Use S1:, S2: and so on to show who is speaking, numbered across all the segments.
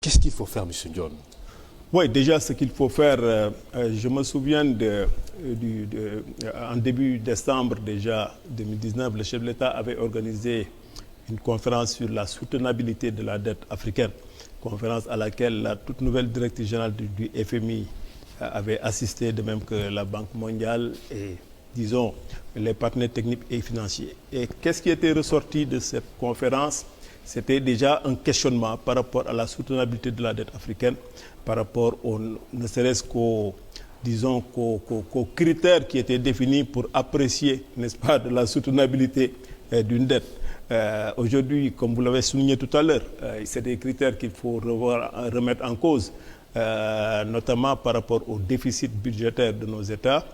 S1: Qu'est-ce qu'il faut faire, M. John?
S2: Oui, déjà, ce qu'il faut faire, je me souviens en début décembre déjà 2019, le chef de l'État avait organisé une conférence sur la soutenabilité de la dette africaine, conférence à laquelle la toute nouvelle directrice générale du FMI avait assisté, de même que la Banque mondiale et, disons, les partenaires techniques et financiers. Et qu'est-ce qui était ressorti de cette conférence? C'était déjà un questionnement par rapport à la soutenabilité de la dette africaine, par rapport ne serait-ce qu'aux critères qui étaient définis pour apprécier, n'est-ce pas, de la soutenabilité d'une dette. Aujourd'hui, comme vous l'avez souligné tout à l'heure, c'est des critères qu'il faut remettre en cause, notamment par rapport au déficit budgétaire de nos États.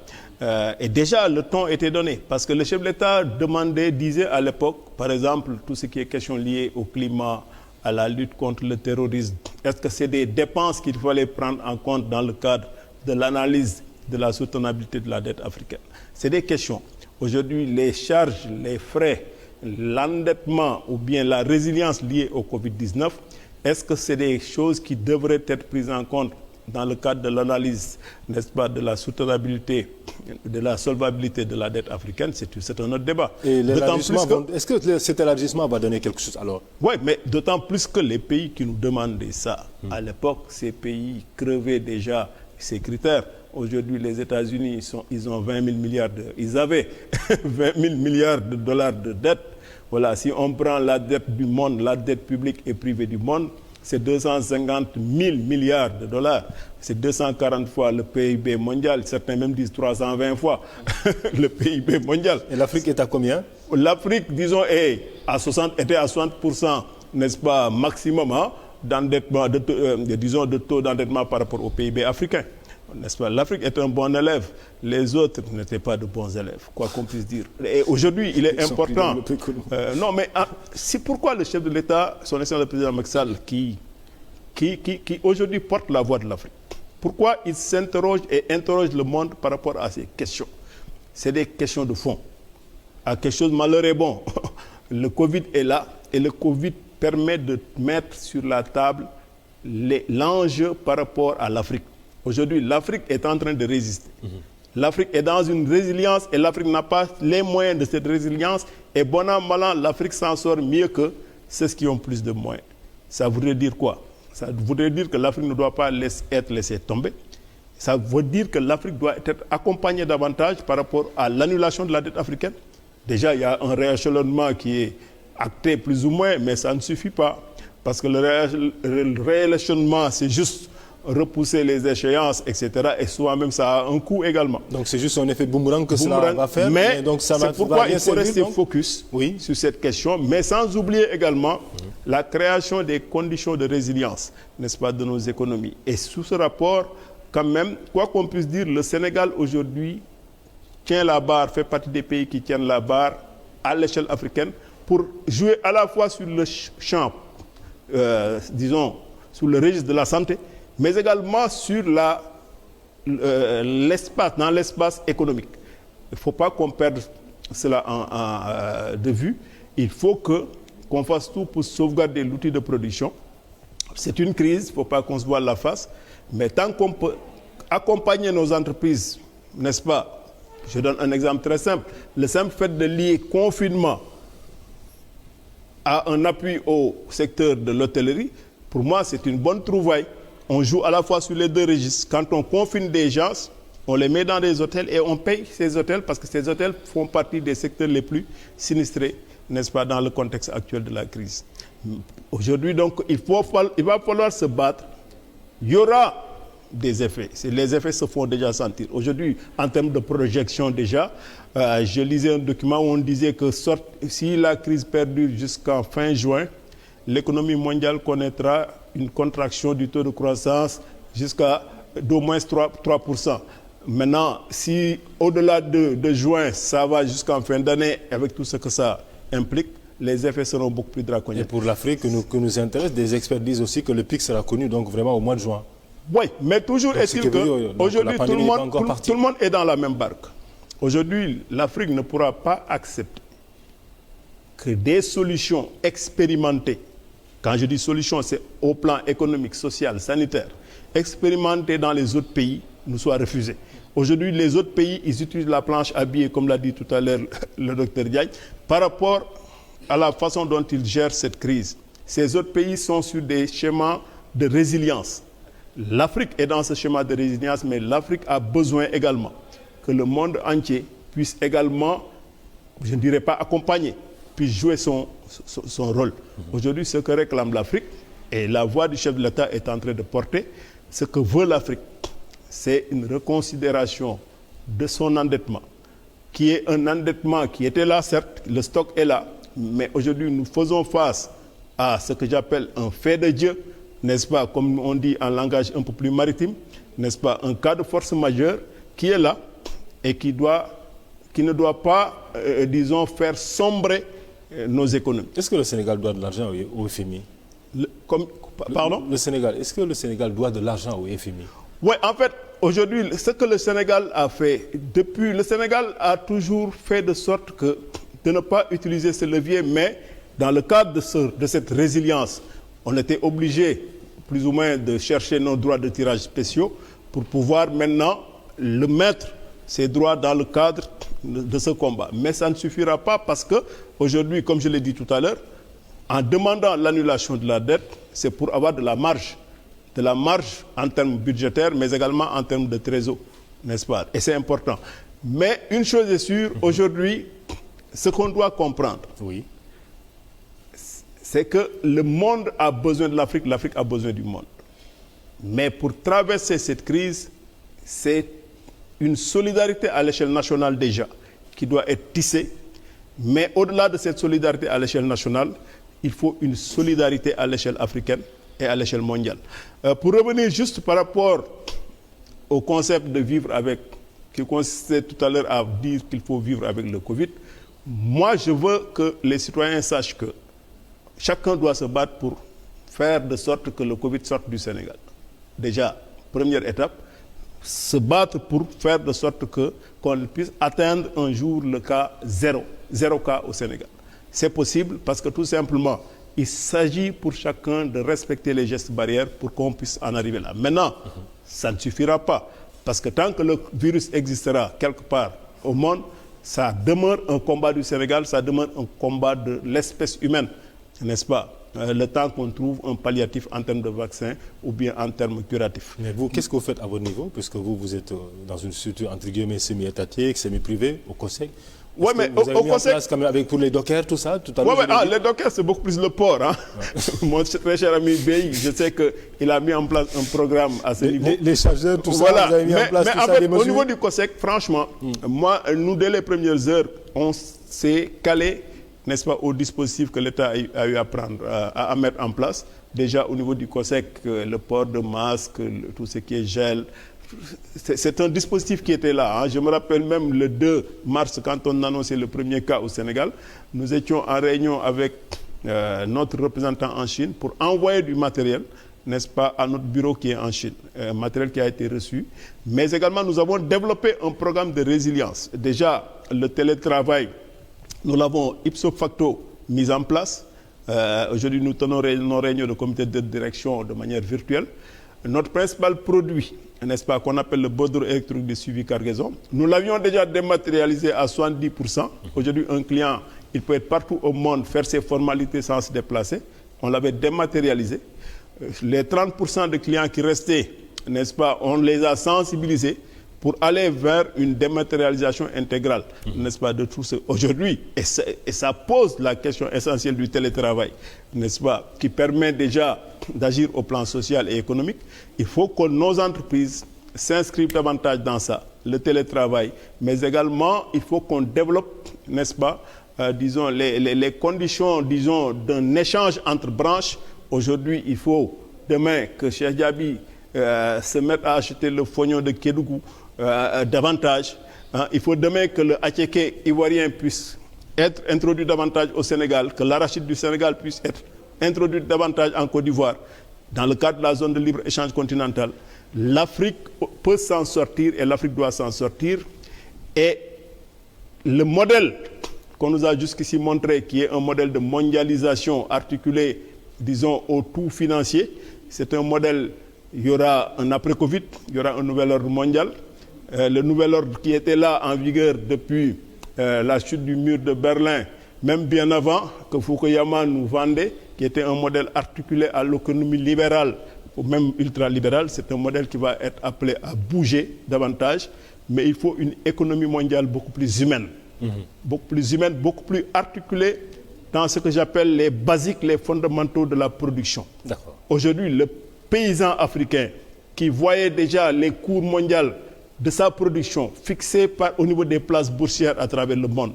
S2: Et déjà, le ton était donné, parce que le chef de l'État disait à l'époque, par exemple, tout ce qui est question liée au climat, à la lutte contre le terrorisme, est-ce que c'est des dépenses qu'il fallait prendre en compte dans le cadre de l'analyse de la soutenabilité de la dette africaine? C'est des questions. Aujourd'hui, les charges, les frais, l'endettement ou bien la résilience liée au Covid-19, est-ce que c'est des choses qui devraient être prises en compte dans le cadre de l'analyse, n'est-ce pas, de la soutenabilité, de la solvabilité de la dette africaine? C'est un autre débat.
S1: Et est-ce que cet élargissement va donner quelque chose alors?
S2: Oui, mais d'autant plus que les pays qui nous demandaient ça, à l'époque, ces pays crevaient déjà ces critères. Aujourd'hui, les États-Unis, ils ont 20 000 milliards ils avaient 20 000 milliards de dollars de dette. Voilà, si on prend la dette du monde, la dette publique et privée du monde, c'est 250 000 milliards de dollars. C'est 240 fois le PIB mondial. Certains même disent 320 fois le PIB mondial.
S1: Et l'Afrique est à combien?
S2: L'Afrique, disons, était à 60%, n'est-ce pas, maximum, hein, d'endettement, de taux d'endettement par rapport au PIB africain. N'est-ce pas? L'Afrique est un bon élève. Les autres n'étaient pas de bons élèves, quoi qu'on puisse dire. Et aujourd'hui, il est important. Non, mais c'est pourquoi le chef de l'État, son excellence le président Macky Sall, qui aujourd'hui porte la voix de l'Afrique, pourquoi il s'interroge et interroge le monde par rapport à ces questions? C'est des questions de fond. À quelque chose de malheur est bon. Le Covid est là et le Covid permet de mettre sur la table l'enjeu par rapport à l'Afrique. Aujourd'hui, l'Afrique est en train de résister. L'Afrique est dans une résilience et l'Afrique n'a pas les moyens de cette résilience. Et bon an, mal an, l'Afrique s'en sort mieux que ceux qui ont plus de moyens. Ça voudrait dire quoi? Ça voudrait dire que l'Afrique ne doit pas être laissée tomber. Ça veut dire que l'Afrique doit être accompagnée davantage par rapport à l'annulation de la dette africaine. Déjà, il y a un rééchelonnement qui est acté plus ou moins, mais ça ne suffit pas. Parce que le rééchelonnement, c'est juste repousser les échéances, etc. Et souvent même ça a un coût également.
S1: Donc c'est juste un effet boomerang que cela va faire.
S2: Mais donc c'est pourquoi il faut rester focus sur cette question, mais sans oublier également la création des conditions de résilience, n'est-ce pas, de nos économies. Et sous ce rapport, quand même, quoi qu'on puisse dire, le Sénégal aujourd'hui tient la barre, fait partie des pays qui tiennent la barre à l'échelle africaine pour jouer à la fois sur le champ, disons, sur le registre de la santé, mais également sur dans l'espace économique. Il ne faut pas qu'on perde cela de vue. Il faut qu'on fasse tout pour sauvegarder l'outil de production. C'est une crise, il ne faut pas qu'on se voile la face. Mais tant qu'on peut accompagner nos entreprises, n'est-ce pas? Je donne un exemple très simple. Le simple fait de lier confinement à un appui au secteur de l'hôtellerie, pour moi, c'est une bonne trouvaille. On joue à la fois sur les deux registres. Quand on confine des gens, on les met dans des hôtels et on paye ces hôtels parce que ces hôtels font partie des secteurs les plus sinistrés, n'est-ce pas, dans le contexte actuel de la crise. Aujourd'hui, donc, il va falloir se battre. Il y aura des effets. Les effets se font déjà sentir. Aujourd'hui, en termes de projection déjà, je lisais un document où on disait que si la crise perdure jusqu'en fin juin, l'économie mondiale connaîtra une contraction du taux de croissance jusqu'à d'au moins 3%. Maintenant, si au-delà de juin, ça va jusqu'en fin d'année, avec tout ce que ça implique, les effets seront beaucoup plus draconiens.
S1: Et pour l'Afrique que nous intéresse, des experts disent aussi que le pic sera connu donc vraiment au mois de juin.
S2: Oui, mais toujours est-il qu'aujourd'hui, tout le monde est dans la même barque. Aujourd'hui, l'Afrique ne pourra pas accepter que des solutions expérimentées Quand je dis solution, c'est au plan économique, social, sanitaire, expérimenté dans les autres pays, nous soit refusé. Aujourd'hui, les autres pays, ils utilisent la planche à billets, comme l'a dit tout à l'heure le docteur Diagne, par rapport à la façon dont ils gèrent cette crise. Ces autres pays sont sur des schémas de résilience. L'Afrique est dans ce schéma de résilience, mais l'Afrique a besoin également que le monde entier puisse également, je ne dirais pas accompagner, puisse jouer son rôle. Aujourd'hui, ce que réclame l'Afrique, et la voix du chef de l'État est en train de porter, ce que veut l'Afrique, c'est une reconsidération de son endettement, qui est un endettement qui était là, certes, le stock est là, mais aujourd'hui, nous faisons face à ce que j'appelle un fait de Dieu, n'est-ce pas, comme on dit en langage un peu plus maritime, n'est-ce pas, un cas de force majeure qui est là et qui ne doit pas, disons, faire sombrer nos économies.
S1: Est-ce que le Sénégal doit de l'argent au FMI?
S2: Pardon?
S1: Le Sénégal, est-ce que le Sénégal doit de l'argent au FMI?
S2: Oui, en fait, aujourd'hui, ce que le Sénégal a fait, le Sénégal a toujours fait de sorte que de ne pas utiliser ce levier, mais dans le cadre de cette résilience, on était obligé, plus ou moins, de chercher nos droits de tirage spéciaux pour pouvoir maintenant le mettre, ces droits, dans le cadre de ce combat. Mais ça ne suffira pas parce que, aujourd'hui, comme je l'ai dit tout à l'heure, en demandant l'annulation de la dette, c'est pour avoir de la marge en termes budgétaires, mais également en termes de trésor, n'est-ce pas? Et c'est important. Mais une chose est sûre, aujourd'hui, ce qu'on doit comprendre,
S1: oui,
S2: c'est que le monde a besoin de l'Afrique, l'Afrique a besoin du monde. Mais pour traverser cette crise, c'est une solidarité à l'échelle nationale déjà qui doit être tissée. Mais au-delà de cette solidarité à l'échelle nationale, il faut une solidarité à l'échelle africaine et à l'échelle mondiale. Pour revenir juste par rapport au concept de vivre avec, qui consistait tout à l'heure à dire qu'il faut vivre avec le Covid, moi je veux que les citoyens sachent que chacun doit se battre pour faire de sorte que le Covid sorte du Sénégal. Déjà, première étape, se battre pour faire de sorte qu'on puisse atteindre un jour le cas zéro cas au Sénégal. C'est possible parce que tout simplement, il s'agit pour chacun de respecter les gestes barrières pour qu'on puisse en arriver là. Maintenant, ça ne suffira pas parce que tant que le virus existera quelque part au monde, ça demeure un combat du Sénégal, ça demeure un combat de l'espèce humaine, n'est-ce pas? Le temps qu'on trouve un palliatif en termes de vaccin ou bien en termes curatifs.
S1: Mais vous, qu'est-ce que vous faites à votre niveau, puisque vous êtes dans une structure entre guillemets semi-étatique, semi-privée, au Conseil?
S2: Oui, mais au Conseil,
S1: quand même avec pour les dockers, tout ça, tout à l'heure.
S2: Oui, les dockers, c'est beaucoup plus le port. Hein? Ouais. Mon très cher ami Bey, je sais qu'il a mis en place un programme à ce niveau.
S1: Les chargeurs, tout
S2: voilà.
S1: ça, vous avez mis en place
S2: mais
S1: tout
S2: en
S1: ça,
S2: fait,
S1: des mesures.
S2: au niveau du COSEC, franchement, moi, nous, dès les premières heures, on s'est calé, n'est-ce pas, au dispositif que l'État a eu à prendre, à mettre en place. Déjà, au niveau du COSEC, le port de masques, tout ce qui est gel. C'est un dispositif qui était là. Hein. Je me rappelle même le 2 mars, quand on annonçait le premier cas au Sénégal, nous étions en réunion avec notre représentant en Chine pour envoyer du matériel, n'est-ce pas, à notre bureau qui est en Chine. Matériel qui a été reçu. Mais également, nous avons développé un programme de résilience. Déjà, le télétravail, nous l'avons ipso facto mis en place. Aujourd'hui, nous tenons nos réunions de comité de direction de manière virtuelle. Notre principal produit, n'est-ce pas, qu'on appelle le bordereau électronique de suivi cargaison, nous l'avions déjà dématérialisé à 70%. Aujourd'hui, un client, il peut être partout au monde, faire ses formalités sans se déplacer. On l'avait dématérialisé. Les 30% de clients qui restaient, n'est-ce pas, on les a sensibilisés pour aller vers une dématérialisation intégrale, n'est-ce pas, de tout ce... Aujourd'hui, et ça pose la question essentielle du télétravail, n'est-ce pas, qui permet déjà d'agir au plan social et économique. Il faut que nos entreprises s'inscrivent davantage dans ça, le télétravail, mais également, il faut qu'on développe, n'est-ce pas, disons, les conditions, disons, d'un échange entre branches. Aujourd'hui, il faut, demain, que Cheikh Diaby se mette à acheter le fognon de Kédougou, davantage. Hein. Il faut demain que le attiéké ivoirien puisse être introduit davantage au Sénégal, que l'arachide du Sénégal puisse être introduit davantage en Côte d'Ivoire. Dans le cadre de la zone de libre-échange continentale, l'Afrique peut s'en sortir et l'Afrique doit s'en sortir. Et le modèle qu'on nous a jusqu'ici montré, qui est un modèle de mondialisation articulé disons, au tout financier. C'est un modèle, il y aura un après-Covid, il y aura un nouvel ordre mondial. Le nouvel ordre qui était là en vigueur depuis la chute du mur de Berlin, même bien avant, que Fukuyama nous vendait, qui était un modèle articulé à l'économie libérale ou même ultralibérale, c'est un modèle qui va être appelé à bouger davantage, mais il faut une économie mondiale beaucoup plus humaine, beaucoup plus articulée dans ce que j'appelle les basiques, les fondamentaux de la production.
S1: D'accord.
S2: Aujourd'hui, le paysan africain qui voyait déjà les cours mondiaux de sa production fixés au niveau des places boursières à travers le monde,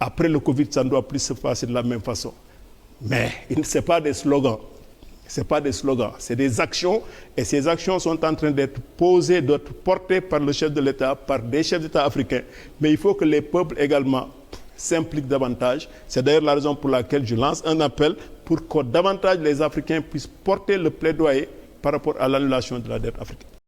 S2: après le Covid, ça ne doit plus se passer de la même façon. Mais ce n'est pas des slogans. C'est pas des slogans, c'est des actions, et ces actions sont en train d'être posées, d'être portées par le chef de l'État, par des chefs d'État africains. Mais il faut que les peuples également s'impliquent davantage. C'est d'ailleurs la raison pour laquelle je lance un appel pour que davantage les Africains puissent porter le plaidoyer par rapport à l'annulation de la dette africaine.